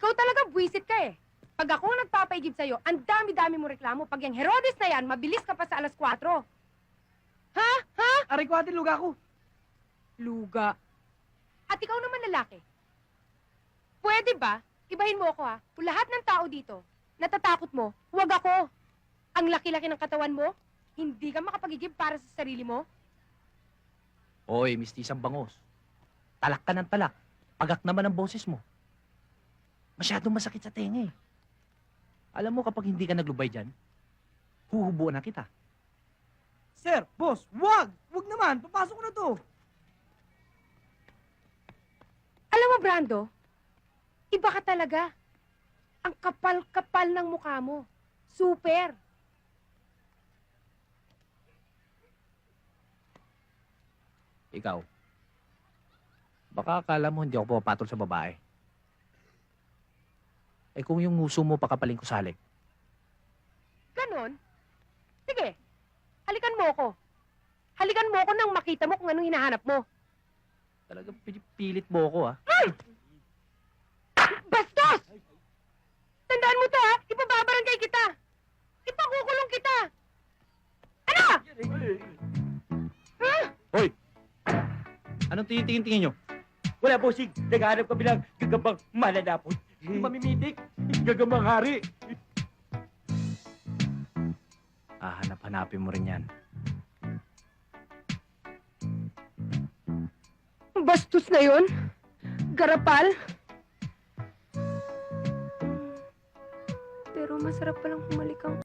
Ikaw talaga buwisit ka eh. Pag ako nagpapaigib sa'yo, ang dami-dami mo reklamo. Pag yung Herodes na yan, mabilis ka pa sa alas 4. Ha? Ha? Aray ko ate, luga ko. Luga. At ikaw naman lalaki. Pwede ba? Ibahin mo ako ha. Kung lahat ng tao dito, natatakot mo, huwag ako. Ang laki-laki ng katawan mo, hindi ka makapagigib para sa sarili mo. Hoy, mistisang bangos. Talak ka ng talak. Pagak naman ang boses mo. Masyadong masakit sa tenga eh. Alam mo kapag hindi ka naglubay dyan, huhubuan na kita. Sir, boss, wag! Wag naman, papasok ko na to. Alam mo, Brando, iba ka talaga. Ang kapal-kapal ng mukha mo. Super. Ikaw, baka akala mo hindi ako pumapatol sa babae. Eh kung yung nguso mo pakapaling kusalik, Ganon? Sige, halikan mo ako. Halikan mo ako nang makita mo kung anong hinahanap mo. talagang pinipilit mo ako ah. Bastos! Tandaan mo to ha, ipababarangay kita. Ipakukulong kita. Ano? Ha? Hoy! Anong tingin-tingin nyo? Wala, bossing. Naghahanap kami lang gagambang mananapot. Mamimitik. Gagambang hari. Hanap-hanapin mo rin yan. Bastos na yun? Garapal? Pero masarap palang humalikan.